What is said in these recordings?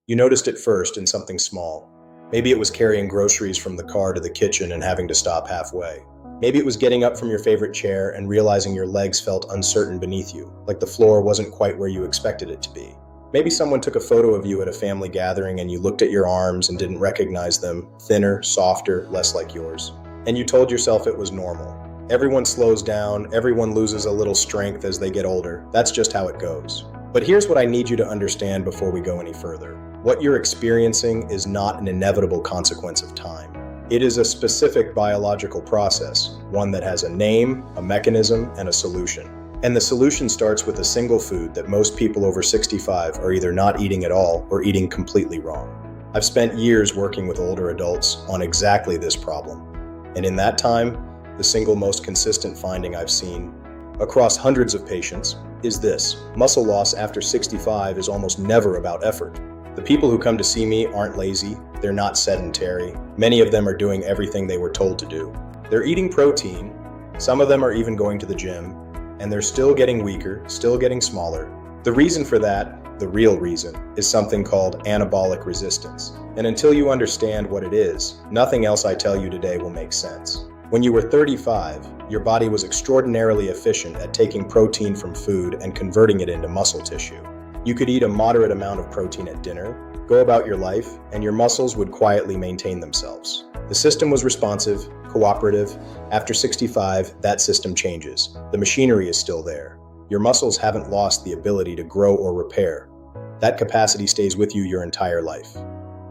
You noticed it first in something small. Maybe it was carrying groceries from the car to the kitchen and having to stop halfway. Maybe it was getting up from your favorite chair and realizing your legs felt uncertain beneath you, like the floor wasn't quite where you expected it to be. Maybe someone took a photo of you at a family gathering and you looked at your arms and didn't recognize them, thinner, softer, less like yours. And you told yourself it was normal. Everyone slows down, everyone loses a little strength as they get older. That's just how it goes. But here's what I need you to understand before we go any further. What you're experiencing is not an inevitable consequence of time. It is a specific biological process, one that has a name, a mechanism, and a solution. And the solution starts with a single food that most people over 65 are either not eating at all or eating completely wrong. I've spent years working with older adults on exactly this problem. And in that time, the single most consistent finding I've seen across hundreds of patients is this: muscle loss after 65 is almost never about effort. The people who come to see me aren't lazy, they're not sedentary. Many of them are doing everything they were told to do. They're eating protein, some of them are even going to the gym, and they're still getting weaker, still getting smaller. The reason for that, the real reason, is something called anabolic resistance. And until you understand what it is, nothing else I tell you today will make sense. When you were 35, your body was extraordinarily efficient at taking protein from food and converting it into muscle tissue. You could eat a moderate amount of protein at dinner, go about your life, and your muscles would quietly maintain themselves. The system was responsive, cooperative. After 65, that system changes. The machinery is still there. Your muscles haven't lost the ability to grow or repair. That capacity stays with you your entire life.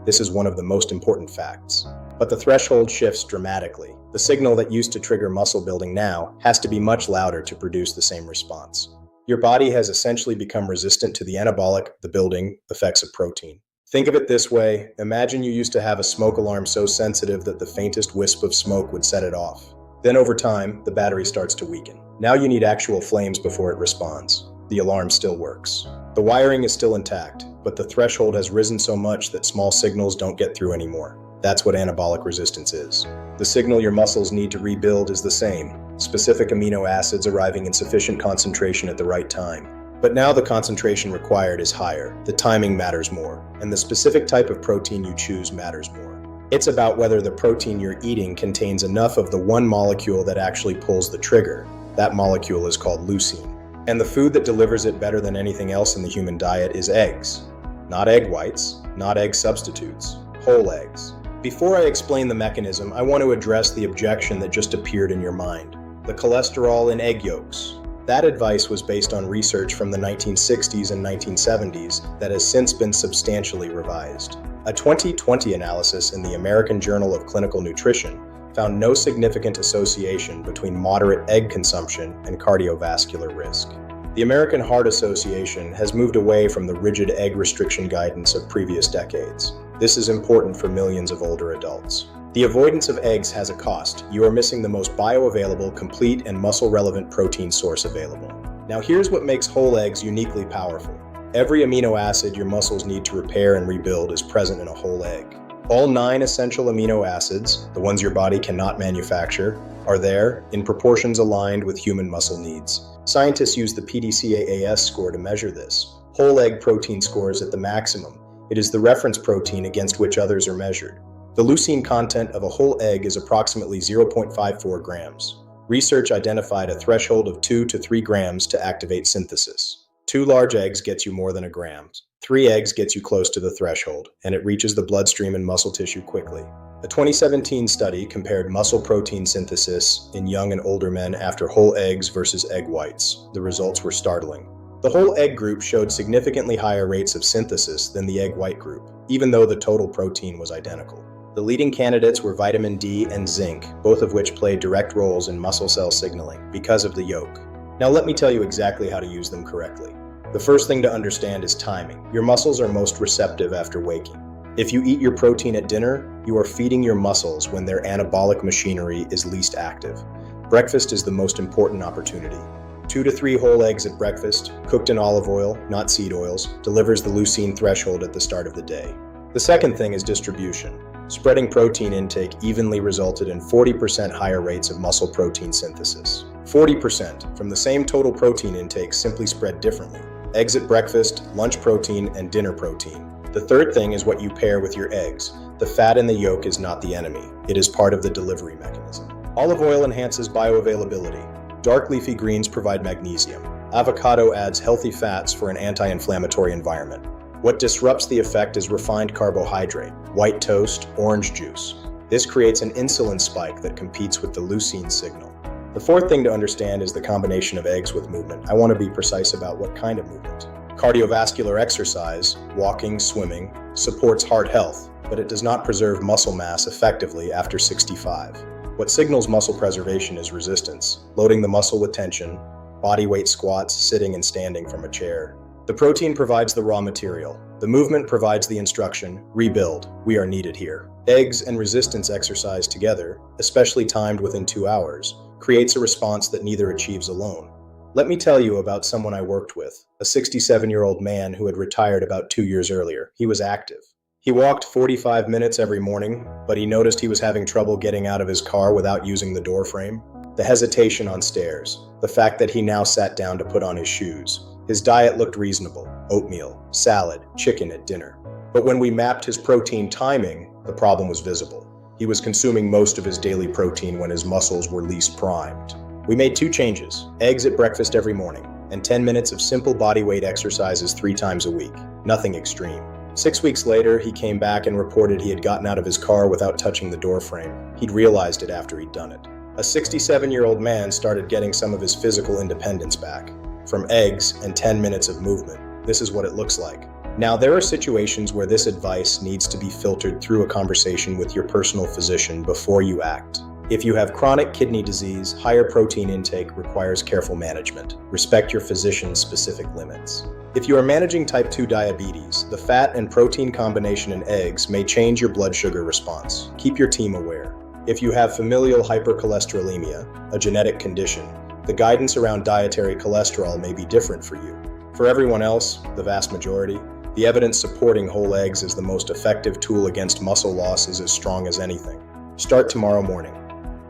This is one of the most important facts. But the threshold shifts dramatically. The signal that used to trigger muscle building now has to be much louder to produce the same response. Your body has essentially become resistant to the anabolic, the building, effects of protein. Think of it this way: imagine you used to have a smoke alarm so sensitive that the faintest wisp of smoke would set it off. Then over time, the battery starts to weaken. Now you need actual flames before it responds. The alarm still works. The wiring is still intact, but the threshold has risen so much that small signals don't get through anymore. That's what anabolic resistance is. The signal your muscles need to rebuild is the same: specific amino acids arriving in sufficient concentration at the right time. But now the concentration required is higher, the timing matters more, and the specific type of protein you choose matters more. It's about whether the protein you're eating contains enough of the one molecule that actually pulls the trigger. That molecule is called leucine. And the food that delivers it better than anything else in the human diet is eggs. Not egg whites, not egg substitutes, whole eggs. Before I explain the mechanism, I want to address the objection that just appeared in your mind: the cholesterol in egg yolks. That advice was based on research from the 1960s and 1970s that has since been substantially revised. A 2020 analysis in the American Journal of Clinical Nutrition found no significant association between moderate egg consumption and cardiovascular risk. The American Heart Association has moved away from the rigid egg restriction guidance of previous decades. This is important for millions of older adults. The avoidance of eggs has a cost. You are missing the most bioavailable, complete, and muscle-relevant protein source available. Now here's what makes whole eggs uniquely powerful. Every amino acid your muscles need to repair and rebuild is present in a whole egg. All 9 essential amino acids, the ones your body cannot manufacture, are there in proportions aligned with human muscle needs. Scientists use the PDCAAS score to measure this. Whole egg protein score is at the maximum. It is the reference protein against which others are measured. The leucine content of a whole egg is approximately 0.54 grams. Research identified a threshold of 2 to 3 grams to activate synthesis. 2 large eggs gets you more than a gram. 3 eggs gets you close to the threshold, and it reaches the bloodstream and muscle tissue quickly. A 2017 study compared muscle protein synthesis in young and older men after whole eggs versus egg whites. The results were startling. The whole egg group showed significantly higher rates of synthesis than the egg white group, even though the total protein was identical. The leading candidates were vitamin D and zinc, both of which play direct roles in muscle cell signaling because of the yolk. Now let me tell you exactly how to use them correctly. The first thing to understand is timing. Your muscles are most receptive after waking. If you eat your protein at dinner, you are feeding your muscles when their anabolic machinery is least active. Breakfast is the most important opportunity. 2 to 3 whole eggs at breakfast, cooked in olive oil, not seed oils, delivers the leucine threshold at the start of the day. The second thing is distribution. Spreading protein intake evenly resulted in 40% higher rates of muscle protein synthesis. 40% from the same total protein intake simply spread differently. Eggs at breakfast, lunch protein, and dinner protein. The third thing is what you pair with your eggs. The fat in the yolk is not the enemy. It is part of the delivery mechanism. Olive oil enhances bioavailability. Dark leafy greens provide magnesium. Avocado adds healthy fats for an anti-inflammatory environment. What disrupts the effect is refined carbohydrate, white toast, orange juice. This creates an insulin spike that competes with the leucine signal. The fourth thing to understand is the combination of eggs with movement. I want to be precise about what kind of movement. Cardiovascular exercise, walking, swimming, supports heart health, but it does not preserve muscle mass effectively after 65. What signals muscle preservation is resistance, loading the muscle with tension, body weight squats, sitting and standing from a chair. The protein provides the raw material. The movement provides the instruction, rebuild. We are needed here. Eggs and resistance exercise together, especially timed within 2 hours, creates a response that neither achieves alone. Let me tell you about someone I worked with, a 67-year-old man who had retired about 2 years earlier. He was active. He walked 45 minutes every morning, but he noticed he was having trouble getting out of his car without using the door frame. The hesitation on stairs, the fact that he now sat down to put on his shoes. His diet looked reasonable: oatmeal, salad, chicken at dinner. But when we mapped his protein timing, the problem was visible. He was consuming most of his daily protein when his muscles were least primed. We made 2 changes: eggs at breakfast every morning, and 10 minutes of simple bodyweight exercises 3 times a week. Nothing extreme. 6 weeks later, he came back and reported he had gotten out of his car without touching the door frame. He'd realized it after he'd done it. A 67-year-old man started getting some of his physical independence back. From eggs and 10 minutes of movement, this is what it looks like. Now, there are situations where this advice needs to be filtered through a conversation with your personal physician before you act. If you have chronic kidney disease, higher protein intake requires careful management. Respect your physician's specific limits. If you are managing type 2 diabetes, the fat and protein combination in eggs may change your blood sugar response. Keep your team aware. If you have familial hypercholesterolemia, a genetic condition, the guidance around dietary cholesterol may be different for you. For everyone else, the vast majority, the evidence supporting whole eggs as the most effective tool against muscle loss is as strong as anything. Start tomorrow morning.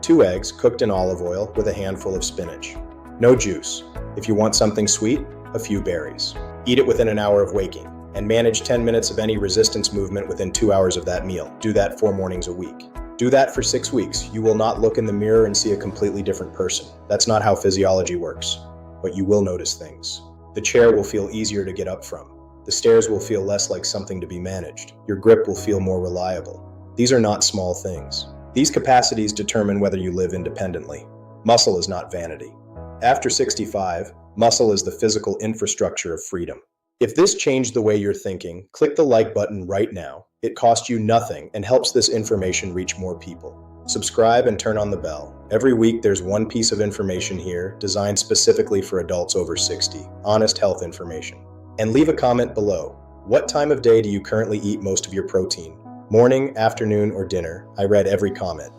2 eggs cooked in olive oil with a handful of spinach. No juice. If you want something sweet, a few berries. Eat it within an hour of waking, and manage 10 minutes of any resistance movement within 2 hours of that meal. Do that 4 mornings a week. Do that for 6 weeks. You will not look in the mirror and see a completely different person. That's not how physiology works. But you will notice things. The chair will feel easier to get up from. The stairs will feel less like something to be managed. Your grip will feel more reliable. These are not small things. These capacities determine whether you live independently. Muscle is not vanity. After 65, muscle is the physical infrastructure of freedom. If this changed the way you're thinking, click the like button right now. It costs you nothing and helps this information reach more people. Subscribe and turn on the bell. Every week there's one piece of information here designed specifically for adults over 60, honest health information. And leave a comment below. What time of day do you currently eat most of your protein? Morning, afternoon, or dinner? I read every comment.